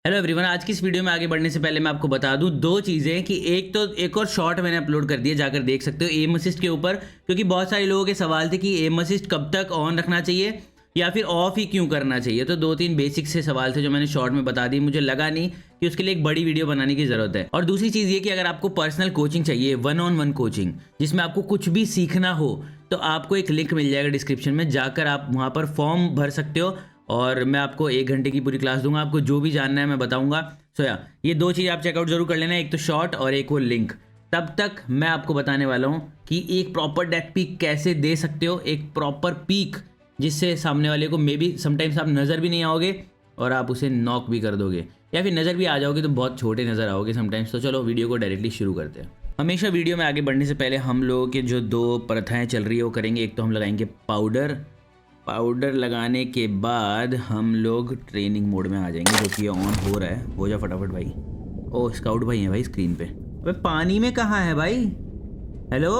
Hello everyone, आज की इस वीडियो में आगे बढ़ने से पहले मैं आपको बता दूं दो चीज़ें कि एक और शॉर्ट मैंने अपलोड कर दिया, जाकर देख सकते हो एम असिस्ट के ऊपर, क्योंकि बहुत सारे लोगों के सवाल थे कि एम असिस्ट कब तक ऑन रखना चाहिए या फिर ऑफ ही क्यों करना चाहिए। तो दो तीन बेसिक से सवाल थे जो मैंने शॉर्ट में बता दी। मुझे लगा नहीं कि उसके लिए एक बड़ी वीडियो बनाने की ज़रूरत है। और दूसरी चीज़ ये कि अगर आपको पर्सनल कोचिंग चाहिए, 1-on-1 कोचिंग जिसमें आपको कुछ भी सीखना हो, तो आपको एक लिंक मिल जाएगा डिस्क्रिप्शन में, जाकर आप वहाँ पर फॉर्म भर सकते हो और मैं आपको 1 घंटे की पूरी क्लास दूंगा। आपको जो भी जानना है मैं बताऊंगा। ये दो चीज़ आप चेकआउट जरूर कर लेना, एक तो शॉर्ट और एक वो लिंक। तब तक मैं आपको बताने वाला हूँ कि एक प्रॉपर डेक पीक कैसे दे सकते हो, एक प्रॉपर पीक जिससे सामने वाले को मे बी समटाइम्स आप नज़र भी नहीं आओगे और आप उसे नॉक भी कर दोगे, या फिर नज़र भी आ जाओगे तो बहुत छोटे नज़र आओगे समटाइम्स। तो चलो वीडियो को डायरेक्टली शुरू करते हैं। हमेशा वीडियो में आगे बढ़ने से पहले हम लोगों के जो दो प्रथाएँ चल रही है वो करेंगे। एक तो हम लगाएंगे पाउडर लगाने के बाद हम लोग ट्रेनिंग मोड में आ जाएंगे, जो कि ऑन हो रहा है। हो जा फटाफट भाई। ओ स्काउट भाई है भाई स्क्रीन पे। अबे पानी में कहाँ है भाई? हेलो,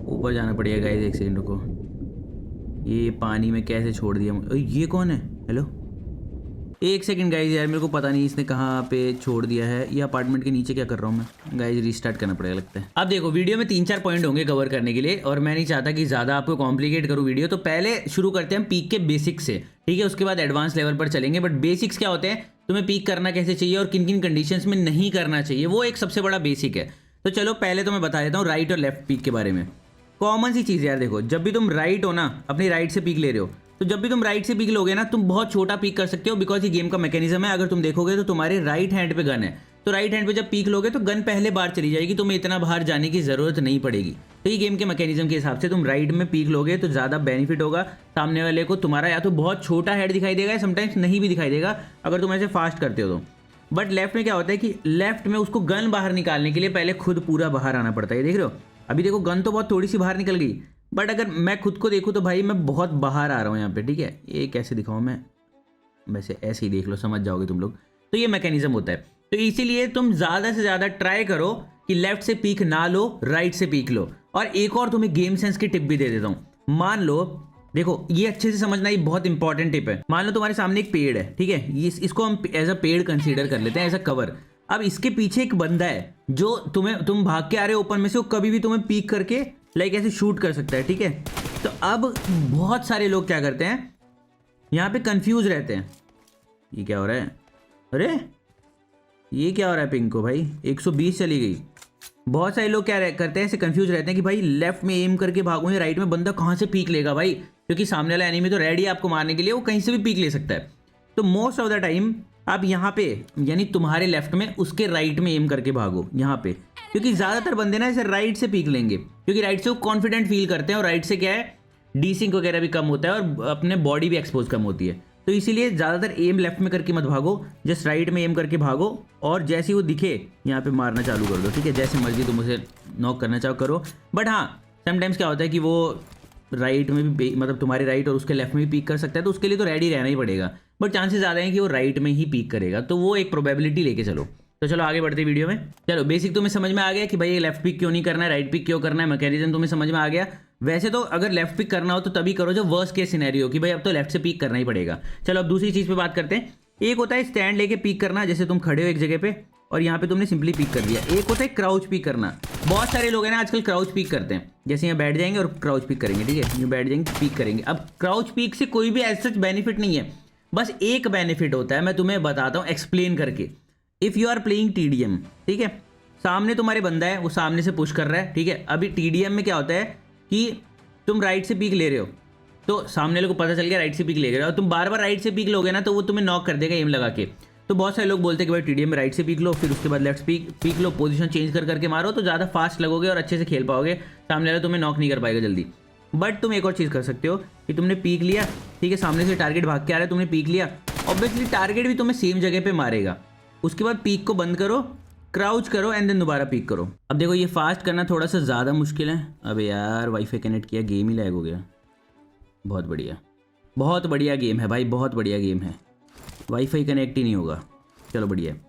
ऊपर जाना पड़ेगा गाइस, एक सेकंड रुको। ये पानी में कैसे छोड़ दिया? ये कौन है? हेलो एक सेकंड गाइज, यार मेरे को पता नहीं इसने कहाँ पे छोड़ दिया है। ये अपार्टमेंट के नीचे क्या कर रहा हूँ मैं गाइज? रीस्टार्ट करना पड़ेगा लगता है। अब देखो वीडियो में 3-4 पॉइंट होंगे कवर करने के लिए और मैं नहीं चाहता कि ज़्यादा आपको कॉम्प्लिकेट करूँ वीडियो। तो पहले शुरू करते हैं पीक के बेसिक्स से, ठीक है? उसके बाद एडवांस लेवल पर चलेंगे। बट बेसिक्स क्या होते हैं, तुम्हें पीक करना कैसे चाहिए और किन किन कंडीशंस में नहीं करना चाहिए, वो एक सबसे बड़ा बेसिक है। तो चलो पहले तो मैं बता देता हूँ राइट और लेफ्ट पीक के बारे में। कॉमन सी चीज़ यार, देखो जब भी तुम राइट हो ना, अपनी राइट से पीक ले रहे हो, तो जब भी तुम राइट से पीक लोगे ना, तुम बहुत छोटा पीक कर सकते हो, बिकॉज ये गेम का मैकेनिज्म है। अगर तुम देखोगे तो तुम्हारे राइट हैंड पे गन है, तो राइट हैंड पे जब पीक लोगे तो गन पहले बाहर चली जाएगी, तुम्हें इतना बाहर जाने की जरूरत नहीं पड़ेगी। तो ये गेम के मैकेनिज्म के हिसाब से तुम राइट में पीक लोगे तो ज़्यादा बेनिफिट होगा। सामने वाले को तुम्हारा या तो बहुत छोटा हेड दिखाई देगा या समटाइम्स नहीं भी दिखाई देगा अगर तुम ऐसे फास्ट करते हो तो। बट लेफ्ट में क्या होता है कि लेफ्ट में उसको गन बाहर निकालने के लिए पहले खुद पूरा बाहर आना पड़ता है। ये देख रहे हो, अभी देखो गन तो बहुत थोड़ी सी बाहर निकल गई, बट अगर मैं खुद को देखूँ तो भाई मैं बहुत बाहर आ रहा हूँ यहाँ पे, ठीक है? ये कैसे दिखाऊँ मैं? वैसे ऐसे ही देख लो, समझ जाओगे तुम लोग। तो ये मैकेनिज्म होता है। तो इसीलिए तुम ज़्यादा से ज़्यादा ट्राई करो कि लेफ्ट से पीक ना लो, राइट से पीक लो। और एक और तुम्हें गेम सेंस की टिप भी दे देता हूँ। मान लो, देखो ये अच्छे से समझना, ये बहुत इंपॉर्टेंट टिप है। मान लो तुम्हारे सामने एक पेड़ है, ठीक है? इसको हम एज अ पेड़ कंसीडर कर लेते हैं, एज अ कवर। अब इसके पीछे एक बंदा है जो तुम भाग के आ रहे हो ओपन में से, वो कभी भी तुम्हें पीक करके लाइक ऐसे शूट कर सकता है, ठीक है? तो अब बहुत सारे लोग क्या करते हैं, यहाँ पे कंफ्यूज रहते हैं। ये क्या हो रहा है? अरे ये क्या हो रहा है पिंक को? भाई 120 चली गई। बहुत सारे लोग क्या करते हैं, ऐसे कंफ्यूज रहते हैं कि भाई लेफ्ट में एम करके भागूं या राइट में, बंदा कहाँ से पीक लेगा भाई? क्योंकि सामने वाला एनिमी तो रेडी है आपको मारने के लिए, वो कहीं से भी पीक ले सकता है। तो मोस्ट ऑफ द टाइम आप यहाँ पे, यानी तुम्हारे लेफ्ट में उसके राइट में एम करके भागो यहाँ पे, क्योंकि ज़्यादातर बंदे ना ऐसे राइट से पीक लेंगे, क्योंकि राइट से वो कॉन्फिडेंट फील करते हैं और राइट से क्या है, डीसिंक वगैरह भी कम होता है और अपने बॉडी भी एक्सपोज कम होती है। तो इसीलिए ज़्यादातर एम लेफ्ट में करके मत भागो, जस्ट राइट में एम करके भागो और जैसे ही वो दिखे यहाँ पे मारना चालू कर दो, ठीक है? जैसे मर्जी तुम उसे नॉक करना चाहो करो। बट हाँ, समटाइम्स क्या होता है कि वो राइट में भी, मतलब तुम्हारे राइट और उसके लेफ्ट में भी पीक कर सकता है, तो उसके लिए तो रेडी रहना ही पड़ेगा। बट चांसेस ज़्यादा हैं कि वो राइट में ही पीक करेगा, तो वो एक प्रोबेबिलिटी लेके चलो। तो चलो आगे बढ़ते वीडियो में। चलो बेसिक तुम्हें समझ में आ गया कि भाई ये लेफ्ट पिक क्यों नहीं करना है, राइट पिक क्यों करना है, मैकेनिज्म तुम्हें समझ में आ गया। वैसे तो अगर लेफ्ट पिक करना हो तो तभी करो जब वर्स्ट केस सिनेरियो कि भाई अब तो लेफ्ट से पीक करना ही पड़ेगा। चलो अब दूसरी चीज़ पे बात करते हैं। एक होता है स्टैंड लेके पीक करना, जैसे तुम खड़े हो एक जगह पे और यहाँ पे तुमने सिंपली पीक कर दिया। एक होता है क्राउच पीक करना। बहुत सारे लोग हैं ना आजकल क्राउच पीक करते हैं, जैसे यहाँ बैठ जाएंगे और क्राउच पीक करेंगे, ठीक है? यहाँ बैठ जाएंगे, पीक करेंगे। अब क्राउच पीक से कोई भी एज सच बेनिफिट नहीं है, बस एक बेनिफिट होता है, मैं तुम्हें बताता हूँ एक्सप्लेन करके। If you are playing TDM, ठीक है? सामने तुम्हारे बंदा है, वो सामने से पुश कर रहा है, ठीक है? अभी TDM में क्या होता है कि तुम राइट से पीक ले रहे हो, तो सामने लोगों को पता चल गया राइट से पीक ले रहे हो, तुम बार बार राइट से पीक लोगे ना तो वो तुम्हें नॉक कर देगा एम लगा के। तो बहुत सारे लोग बोलते हैं कि भाई TDM में राइट से पीक लो, फिर उसके बाद लेफ्ट पीक लो, पोजीशन चेंज कर करके मारो तो ज़्यादा फास्ट लगोगे और अच्छे से खेल पाओगे, सामने वाला तुम्हें नॉक नहीं कर पाएगा जल्दी। बट तुम एक और चीज़ कर सकते हो कि तुमने पीक लिया, ठीक है? सामने से टारगेट भाग के आ रहा है, तुमने पीक लिया, ऑब्वियसली टारगेट भी तुम्हें सेम जगह पे मारेगा। उसके बाद पीक को बंद करो, क्राउच करो एंड देन दोबारा पीक करो। अब देखो ये फास्ट करना थोड़ा सा ज़्यादा मुश्किल है। अबे यार वाईफाई कनेक्ट किया, गेम ही लैग हो गया। बहुत बढ़िया गेम है भाई, बहुत बढ़िया गेम है। वाईफाई कनेक्ट ही नहीं होगा, चलो बढ़िया है।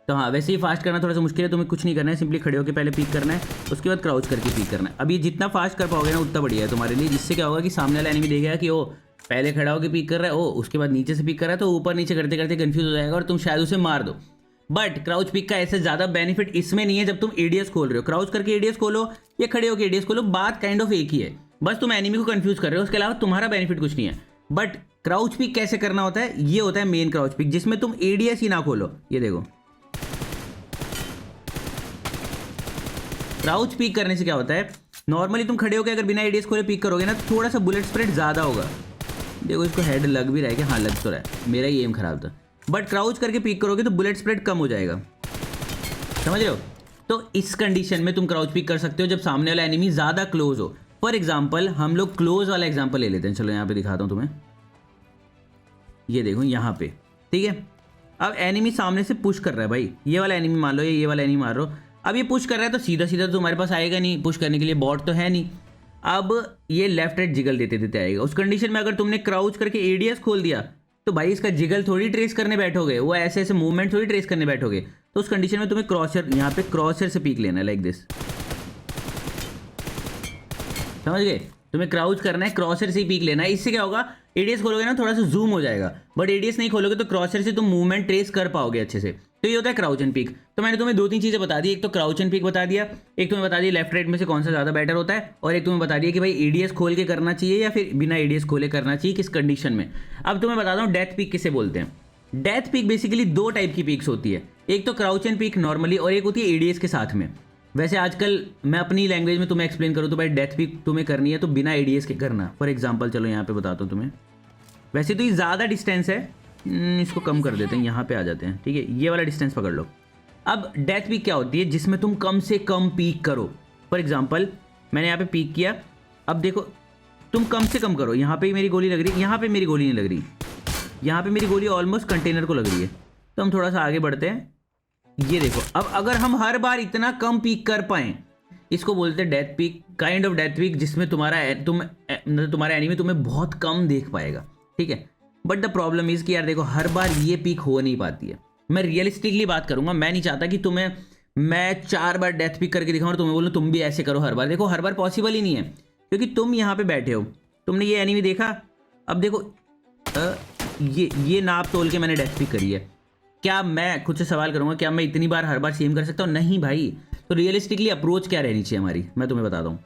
तो हाँ, वैसे ही फास्ट करना थोड़ा सा मुश्किल है, तुम्हें कुछ नहीं करना है, सिंपली खड़े होकर पहले पीक करना है, उसके बाद क्राउच करके पीक करना है। अब ये जितना फास्ट कर पाओगे ना उतना बढ़िया है तुम्हारे लिए, जिससे क्या होगा कि सामने वाला एनिमी देखेगा कि ओ पहले खड़ा होकर पीक कर रहा है, ओ उसके बाद नीचे से पीक कर रहा है, तो ऊपर नीचे करते करते कंफ्यूज हो जाएगा और तुम शायद उसे मार दो। बट क्राउच पिक का ऐसे ज़्यादा बेनिफिट इसमें नहीं है जब तुम एडीएस खोल रहे हो। क्राउच करके एडीएस खोलो या खड़े होकर एडीएस खोलो, बात काइंड ऑफ एक ही है, बस तुम एनिमी को कंफ्यूज कर रहे हो, उसके अलावा तुम्हारा बेनिफिट कुछ नहीं है। बट क्राउच पिक कैसे करना होता है, ये होता है मेन क्राउच पिक, जिसमें तुम एडीएस ही ना खोलो। ये देखो क्राउच पिक करने से क्या होता है, नॉर्मली तुम खड़े होकर अगर बिना एडीएस खोले पिक करोगे ना तो थोड़ा सा बुलेट स्प्रेड ज़्यादा होगा। देखो इसको हेड लग भी रहा है कि हाँ लग तो रहा है, मेरा ही एम खराब था। बट क्राउच करके पिक करोगे तो बुलेट स्प्रेड कम हो जाएगा, समझ रहे हो। तो इस कंडीशन में तुम क्राउच पिक कर सकते हो जब सामने वाला एनिमी ज़्यादा क्लोज हो। फॉर एग्जाम्पल हम लोग क्लोज वाला एग्जाम्पल ले लेते हैं, चलो यहाँ पे दिखाता हूँ तुम्हें। ये देखो यहाँ पे, ठीक है। अब एनिमी सामने से पुश कर रहा है भाई, ये वाला एनिमी मान लो, ये वाला एनिमी मार लो। अब ये पुश कर रहा है तो सीधा सीधा तो तुम्हारे पास आएगा नहीं, पुश करने के लिए बॉट तो है नहीं। अब ये लेफ्ट राइट जिगल देते देते आएगा। उस कंडीशन में अगर तुमने क्राउच करके एडीएस खोल दिया तो भाई इसका जिगल थोड़ी ट्रेस करने बैठोगे, वो ऐसे ऐसे मूवमेंट थोड़ी ट्रेस करने बैठोगे। तो उस कंडीशन में तुम्हें क्रॉसर, यहाँ पे क्रॉसर से पीक लेना है, लाइक दिस, समझ गए। तुम्हें क्राउच करना है, क्रॉसर से ही पीक लेना है। इससे क्या होगा, एडीएस खोलोगे ना थोड़ा सा जूम हो जाएगा, बट एडीएस नहीं खोलोगे तो क्रॉसर से तुम मूवमेंट ट्रेस कर पाओगे अच्छे से। तो ये होता है क्राउच एंड पीक। तो मैंने तुम्हें 2-3 चीज़ें बता दी, एक तो क्राउच एंड पीक बता दिया, एक तुम्हें बता दिया लेफ्ट राइट में से कौन सा ज़्यादा बेटर होता है, और एक तुम्हें बता दिया कि भाई एडीएस खोल के करना चाहिए या फिर बिना एडीएस खोले करना चाहिए, किस कंडीशन में। अब तुम्हें बताता हूँ डेथ पीक किसे बोलते हैं। डेथ पीक बेसिकली 2 टाइप की पीक्स होती है, एक तो क्राउच एंड पीक नॉर्मली, और एक होती है एडीएस के साथ में। वैसे आजकल मैं अपनी लैंग्वेज में तुम्हें एक्सप्लेन करूँ तो भाई डेथ पीक तुम्हें करनी है तो बिना एडीएस के करना। फॉर एग्जांपल चलो यहाँ पे बताता हूँ तुम्हें। वैसे तो ये ज़्यादा डिस्टेंस है, इसको कम कर देते हैं, यहाँ पे आ जाते हैं, ठीक है। ये वाला डिस्टेंस पकड़ लो। अब डेथ पीक क्या होती है, जिसमें तुम कम से कम पीक करो। फॉर एग्जांपल मैंने यहाँ पे पीक किया, अब देखो तुम कम से कम करो। यहाँ पे मेरी गोली लग रही है, यहाँ पे मेरी गोली नहीं लग रही, यहाँ पे मेरी गोली ऑलमोस्ट कंटेनर को लग रही है। तो हम थोड़ा सा आगे बढ़ते हैं। ये देखो, अब अगर हम हर बार इतना कम पीक कर पाएँ, इसको बोलते हैं death peak, kind of death peak, जिसमें तुम्हारा एनिमी तुम्हें बहुत कम देख पाएगा, ठीक है। बट द प्रॉब्लम इज़ कि यार देखो हर बार ये पीक हो नहीं पाती है। मैं रियलिस्टिकली बात करूंगा, मैं नहीं चाहता कि तुम्हें मैं 4 बार डेथ पिक करके दिखाऊं और तुम्हें बोलूं तुम भी ऐसे करो हर बार। देखो हर बार पॉसिबल ही नहीं है, क्योंकि तुम यहाँ पे बैठे हो, तुमने ये एनिमी देखा, अब देखो ये नाप तोल के मैंने डेथ पिक करी है। क्या मैं खुद से सवाल करूंगा, क्या मैं इतनी बार हर बार सेम कर सकता हूँ? नहीं भाई। तो रियलिस्टिकली अप्रोच क्या रहनी चाहिए हमारी, मैं तुम्हें बताता हूँ।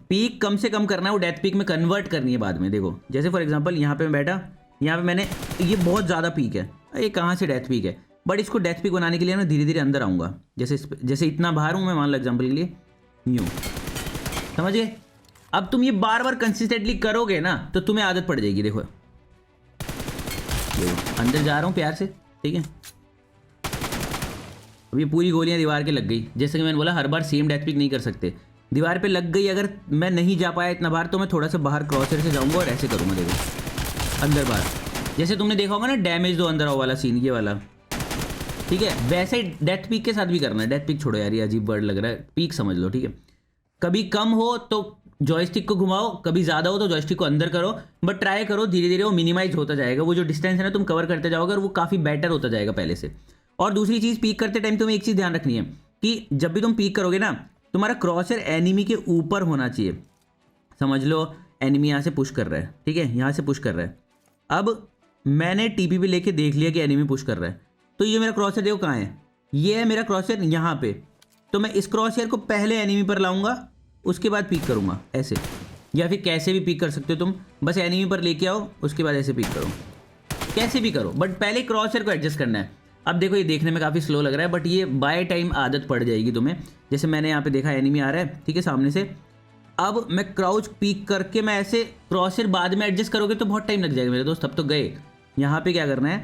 पीक कम से कम करना है, वो डेथ पिक में कन्वर्ट करनी है बाद में। देखो जैसे फॉर एग्जाम्पल यहाँ पे मैं बैठा, यहाँ पे मैंने, ये बहुत ज़्यादा पीक है, ये कहाँ से डेथ पीक है, बट इसको डेथ पीक बनाने के लिए मैं धीरे धीरे अंदर आऊँगा। जैसे इतना बाहर हूँ मैं, मान लो एग्जाम्पल के लिए यूँ, समझ गए। अब तुम ये बार बार कंसिस्टेंटली करोगे ना तो तुम्हें आदत पड़ जाएगी। देखो अंदर जा रहा हूँ प्यार से, ठीक है। अब ये पूरी गोलियाँ दीवार के लग गई। जैसे कि मैंने बोला हर बार सेम डेथ पिक नहीं कर सकते, दीवार पे लग गई, अगर मैं नहीं जा पाया इतना बार तो मैं थोड़ा सा बाहर क्रॉसर से जाऊँगा और ऐसे करूँगा। देखो अंदर बाहर, जैसे तुमने देखा होगा ना डैमेज दो अंदर आओ वाला सीन, ये वाला, ठीक है। वैसे ही डेथ पीक के साथ भी करना है। डेथ पीक छोड़ो यार, ये अजीब वर्ड लग रहा है, पीक समझ लो, ठीक है। कभी कम हो तो जॉयस्टिक को घुमाओ, कभी ज़्यादा हो तो जॉयस्टिक को अंदर करो, बट ट्राई करो धीरे धीरे वो मिनिमाइज होता जाएगा। वो जो डिस्टेंस है ना तुम कवर करते जाओगे और वो काफ़ी बेटर होता जाएगा पहले से। और दूसरी चीज़, पीक करते टाइम तुम्हें एक चीज़ ध्यान रखनी है कि जब भी तुम पीक करोगे ना, तुम्हारा क्रॉसर एनिमी के ऊपर होना चाहिए। समझ लो एनिमी यहाँ से पुश कर रहा है, ठीक है, यहाँ से पुश कर रहा है। अब मैंने टीपी पे लेके देख लिया कि एनिमी पुश कर रहा है, तो ये मेरा क्रॉसर देखो कहाँ है, ये है मेरा क्रॉसर यहाँ पे। तो मैं इस क्रॉसर को पहले एनिमी पर लाऊंगा, उसके बाद पीक करूँगा ऐसे, या फिर कैसे भी पीक कर सकते हो तुम, बस एनिमी पर लेके आओ उसके बाद ऐसे पीक करो, कैसे भी करो, बट पहले क्रॉसर को एडजस्ट करना है। अब देखो ये देखने में काफ़ी स्लो लग रहा है, बट ये बाय टाइम आदत पड़ जाएगी तुम्हें। जैसे मैंने यहाँ पे देखा एनिमी आ रहा है, ठीक है, सामने से। अब मैं क्राउच पीक करके मैं ऐसे क्रॉसर बाद में एडजस्ट करोगे तो बहुत टाइम लग जाएगा मेरे दोस्त, तब तो गए। यहाँ पे क्या करना है,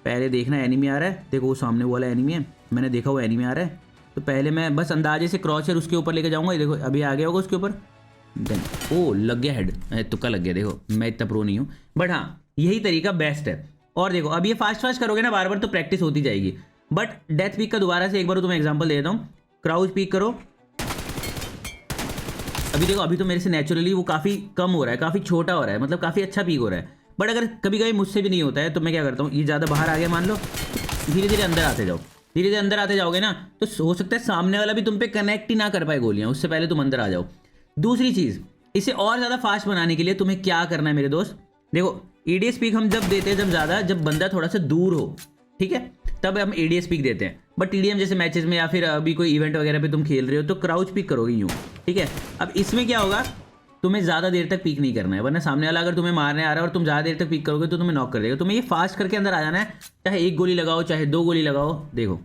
पहले देखना एनिमी आ रहा है, देखो वो सामने वाला एनिमी है, मैंने देखा वो एनिमी आ रहा है, तो पहले मैं बस अंदाजे से क्रॉसर उसके ऊपर लेके जाऊँगा। ये देखो अभी आ गया होगा उसके ऊपर, देन ओ लग गया हेड, तुक्का लग गया। देखो मैं इतना प्रो नहीं हूँ, बट हाँ यही तरीका बेस्ट है। और देखो अब ये फास्ट करोगे ना बार बार तो प्रैक्टिस होती जाएगी। बट डेथ पीक का दोबारा से एक बार तुम्हें एग्जांपल दे देता हूँ। क्राउच पीक करो, अभी देखो अभी तो मेरे से नेचुरली वो काफ़ी कम हो रहा है, काफ़ी छोटा हो रहा है, मतलब काफ़ी अच्छा पीक हो रहा है। बट अगर कभी कभी मुझसे भी नहीं होता है तो मैं क्या करता हूँ, ये ज़्यादा बाहर आ गया मान लो, धीरे धीरे अंदर आते जाओ, धीरे धीरे अंदर आते जाओगे ना तो हो सकता है सामने वाला भी तुम पे कनेक्ट ही ना कर पाए गोलियाँ, उससे पहले तुम अंदर आ जाओ। दूसरी चीज़, इसे और ज़्यादा फास्ट बनाने के लिए तुम्हें क्या करना है मेरे दोस्त, देखो एडीएस पीक हम जब देते हैं जब ज़्यादा, जब बंदा थोड़ा सा दूर हो, ठीक है, तब हम एडीएस पीक देते हैं। बट टीडीएम जैसे मैचेस में या फिर अभी कोई इवेंट वगैरह पे तुम खेल रहे हो तो क्राउच पीक करोगे यूँ, ठीक है। अब इसमें क्या होगा, तुम्हें ज़्यादा देर तक पीक नहीं करना है, वरना सामने वाला अगर तुम्हें मारने आ रहा है और तुम ज़्यादा देर तक पीक करोगे तो तुम्हें नॉक कर देगा। तुम्हें ये फास्ट करके अंदर आ जाना है, चाहे 1 गोली लगाओ चाहे 2 गोली लगाओ। देखो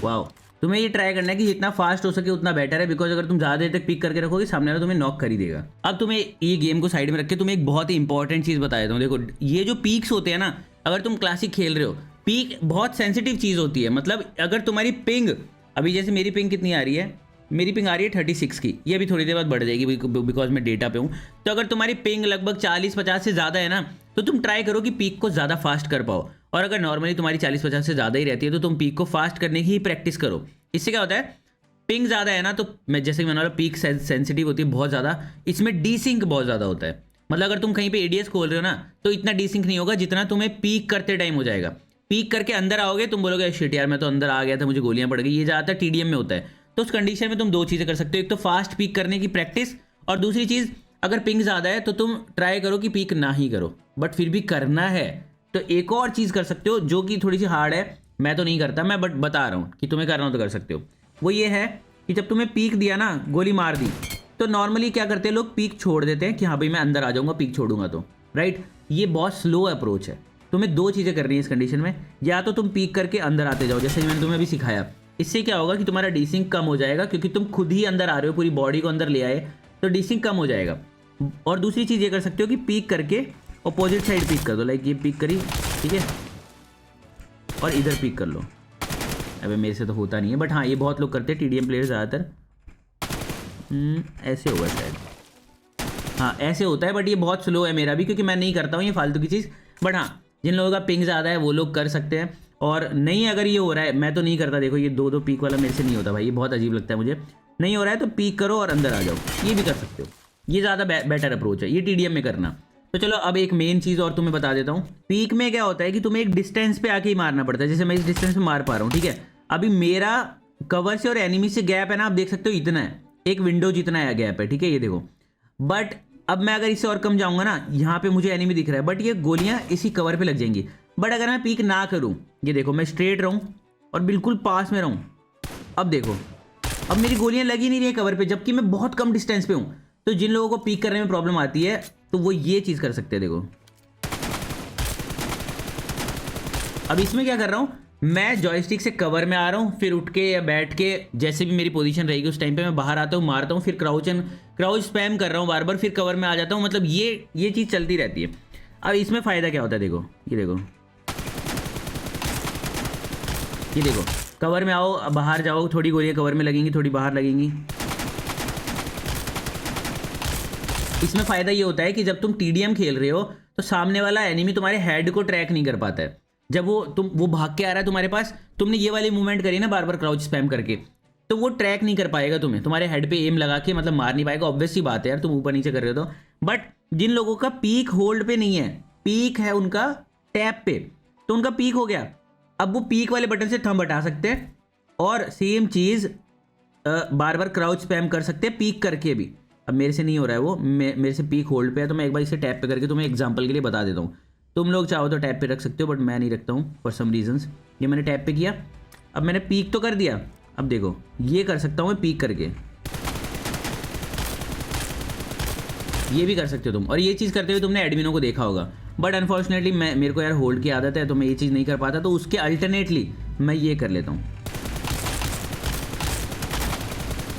वाह, तुम्हें ये ट्राई करना है कि जितना फास्ट हो सके उतना बेटर है, बिकॉज अगर तुम ज़्यादा देर तक पीक करके रखोगे सामने वाला तुम्हें नॉक कर ही देगा। अब तुम्हें ये गेम को साइड में रख के तुम्हें एक बहुत ही इंपॉर्टेंट चीज़ बता देता हूँ। देखो ये जो पीक्स होते हैं ना, अगर तुम क्लासिक खेल रहे हो, पीक बहुत सेंसिटिव चीज़ होती है। मतलब अगर तुम्हारी पिंग, अभी जैसे मेरी पिंग कितनी आ रही है, मेरी पिंग आ रही है 36 की, ये अभी थोड़ी देर बाद बढ़ जाएगी बिकॉज मैं डेटा पे हूँ। तो अगर तुम्हारी पिंग लगभग 40-50 से ज़्यादा है ना, तो तुम ट्राई करो कि पीक को ज़्यादा फास्ट कर पाओ। और अगर नॉर्मली तुम्हारी 40-50 से ज़्यादा ही रहती है तो तुम पीक को फास्ट करने की ही प्रैक्टिस करो। इससे क्या होता है, पिंग ज़्यादा है ना, तो मैं जैसे कि मैंने बोला पीक सेंसिटिव होती है बहुत ज़्यादा, इसमें डीसिंक बहुत ज़्यादा होता है। मतलब अगर तुम कहीं पे एडीएस खोल रहे हो ना, तो इतना डीसिंक नहीं होगा जितना तुम्हें पीक करते टाइम हो जाएगा। पीक करके अंदर आओगे, तुम बोलोगे शिट यार मैं तो अंदर आ गया था, मुझे गोलियां पड़ गई। ये ज़्यादातर टीडीएम में होता है। तो उस कंडीशन में तुम 2 चीज़ें कर सकते हो, एक तो फास्ट पीक करने की प्रैक्टिस, और दूसरी चीज़ अगर पिंग ज़्यादा है तो तुम ट्राई करो कि पीक ना ही करो, बट फिर भी करना है तो एक और चीज़ कर सकते हो जो कि थोड़ी सी हार्ड है, मैं तो नहीं करता, मैं बट बता रहा हूँ कि तुम्हें करना हो तो कर सकते हो। वो ये है कि जब तुम्हें पीक दिया ना, गोली मार दी, तो नॉर्मली क्या करते हैं लोग, पीक छोड़ देते हैं कि हाँ भाई मैं अंदर आ जाऊँगा पीक छोड़ूंगा तो, राइट। ये बहुत स्लो अप्रोच है। तुम्हें 2 चीज़ें करनी है इस कंडीशन में, या तो तुम पीक करके अंदर आते जाओ जैसे मैंने तुम्हें अभी सिखाया। इससे क्या होगा कि तुम्हारा डीसिंक कम हो जाएगा, क्योंकि तुम खुद ही अंदर आ रहे हो, पूरी बॉडी को अंदर ले आए, तो डीसिंक कम हो जाएगा। और दूसरी चीज़ ये कर सकते हो कि पीक करके अपोजिट साइड पीक कर दो, लाइक ये पीक करी, ठीक है, और इधर पीक कर लो। अबे मेरे से तो होता नहीं है, बट हाँ ये बहुत लोग करते हैं, टीडीएम प्लेयर ज़्यादातर। ऐसे होगा शायद, हाँ ऐसे होता है, बट ये बहुत स्लो है मेरा भी, क्योंकि मैं नहीं करता हूँ ये फालतू की चीज़। बट हाँ जिन लोगों का पिंग ज़्यादा है वो लोग कर सकते हैं, और नहीं अगर ये हो रहा है, मैं तो नहीं करता। देखो ये 2-2 पीक वाला मेरे से नहीं होता भाई, ये बहुत अजीब लगता है मुझे। नहीं हो रहा है तो पीक करो और अंदर आ जाओ, ये भी कर सकते हो। ये ज़्यादा बेटर अप्रोच है ये टीडीएम में करना। तो चलो अब एक मेन चीज़ और तुम्हें बता देता हूँ। पीक में क्या होता है कि तुम्हें एक डिस्टेंस पे आके ही मारना पड़ता है, जैसे मैं इस डिस्टेंस पे मार पा रहा हूँ, ठीक है। अभी मेरा कवर से और एनिमी से गैप है ना, आप देख सकते हो इतना है, एक विंडो जितना है गैप है, ठीक है, ये देखो। बट अब मैं अगर इससे और कम जाऊंगा ना, यहाँ पे मुझे एनिमी दिख रहा है, बट ये गोलियाँ इसी कवर पे लग जाएंगी। बट अगर मैं पीक ना करूँ, ये देखो मैं स्ट्रेट रहूँ और बिल्कुल पास में रहूँ, अब देखो अब मेरी गोलियाँ लगी नहीं रही है कवर पे, जबकि मैं बहुत कम डिस्टेंस पे हूँ। तो जिन लोगों को पीक करने में प्रॉब्लम आती है तो वो ये चीज़ कर सकते हैं। देखो अब इसमें क्या कर रहा हूँ, मैं जॉयस्टिक से कवर में आ रहा हूँ, फिर उठ के या बैठ के जैसे भी मेरी पोजीशन रहेगी उस टाइम पे मैं बाहर आता हूँ, मारता हूँ, फिर क्राउच स्पैम कर रहा हूँ बार बार, फिर कवर में आ जाता हूँ। मतलब ये चीज़ चलती रहती है। अब इसमें फ़ायदा क्या होता है, देखो ये देखो कवर में आओ, बाहर जाओ, थोड़ी गोलियाँ कवर में लगेंगी, थोड़ी बाहर लगेंगी। इसमें फ़ायदा ये होता है कि जब तुम टीडीएम खेल रहे हो तो सामने वाला एनिमी तुम्हारे हेड को ट्रैक नहीं कर पाता है। जब वो भाग के आ रहा है तुम्हारे पास, तुमने ये वाली मूवमेंट करी ना बार बार क्राउच स्पैम करके, तो वो ट्रैक नहीं कर पाएगा तुम्हें, तुम्हारे हेड पे एम लगा के मतलब मार नहीं पाएगा। ऑब्वियस सी बात है यार, तुम ऊपर नीचे कर रहे हो तो। बट जिन लोगों का पीक होल्ड पे नहीं है, पीक है उनका टैप पे, तो उनका पीक हो गया। अब वो पीक वाले बटन से थंब हटा सकते हैं और सेम चीज़ बार बार क्राउच स्पैम कर सकते हैं पीक करके भी। अब मेरे से नहीं हो रहा है वो, मेरे से पीक होल्ड पे है, तो मैं एक बार इसे टैप पे करके तुम्हें एग्जांपल के लिए बता देता हूँ। तुम लोग चाहो तो टैप पे रख सकते हो, बट मैं नहीं रखता हूँ फॉर सम रीजंस। ये मैंने टैप पे किया, अब मैंने पीक तो कर दिया। अब देखो ये कर सकता हूँ मैं पीक करके, ये भी कर सकते हो तुम। और ये चीज़ करते हुए तुमने एडमिनों को देखा होगा, बट अनफॉर्चुनेटली मेरे को यार होल्ड की आदत है, तो मैं ये चीज़ नहीं कर पाता, तो उसके अल्टरनेटली मैं ये कर लेता हूँ।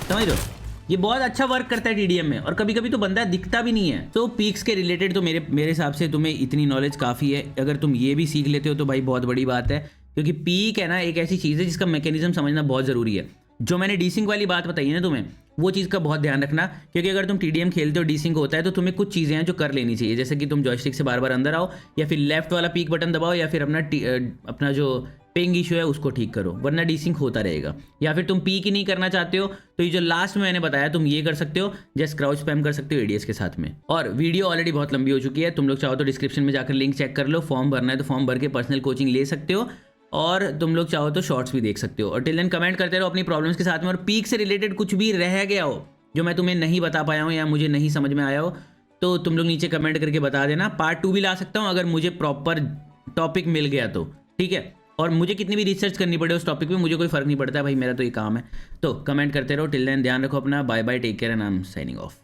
समझ रहे हो, ये बहुत अच्छा वर्क करता है टीडीएम में। और कभी कभी तो बंदा दिखता भी नहीं है। तो पीक्स के रिलेटेड तो मेरे हिसाब से तुम्हें इतनी नॉलेज काफ़ी है। अगर तुम ये भी सीख लेते हो तो भाई बहुत बड़ी बात है, क्योंकि पीक है ना एक ऐसी चीज़ है जिसका मैकेनिज्म समझना बहुत ज़रूरी है। जो मैंने डीसिंक वाली बात बताई है ना तुम्हें, वो चीज़ का बहुत ध्यान रखना, क्योंकि अगर तुम टीडीएम खेलते हो डीसिंक होता है तो तुम्हें कुछ चीज़ें हैं जो कर लेनी चाहिए, जैसे कि तुम जॉयस्टिक से बार बार अंदर आओ, या फिर लेफ्ट वाला पीक बटन दबाओ, या फिर अपना जो पिंग इशू है उसको ठीक करो, वरना डीसिंक होता रहेगा। या फिर तुम पीक ही नहीं करना चाहते हो तो ये जो लास्ट में मैंने बताया तुम ये कर सकते हो, जस्ट क्राउच स्पैम कर सकते हो एडीएस के साथ में। और वीडियो ऑलरेडी बहुत लंबी हो चुकी है, तुम लोग चाहो तो डिस्क्रिप्शन में जाकर लिंक चेक कर लो। फॉर्म भरना है तो फॉर्म भर के पर्सनल कोचिंग ले सकते हो, और तुम लोग चाहो तो शॉर्ट्स भी देख सकते हो। और टिल देन कमेंट करते रहो अपनी प्रॉब्लम्स के साथ में, और पीक से रिलेटेड कुछ भी रह गया हो जो मैं तुम्हें नहीं बता पाया हूँ या मुझे नहीं समझ में आया हो तो तुम लोग नीचे कमेंट करके बता देना। पार्ट 2 भी ला सकता हूँ अगर मुझे प्रॉपर टॉपिक मिल गया तो, ठीक है। और मुझे कितनी भी रिसर्च करनी पड़े उस टॉपिक पे मुझे कोई फ़र्क नहीं पड़ता भाई, मेरा तो ये काम है। तो कमेंट करते रहो। टिल देन ध्यान रखो अपना। Bye bye, take care and I am signing of.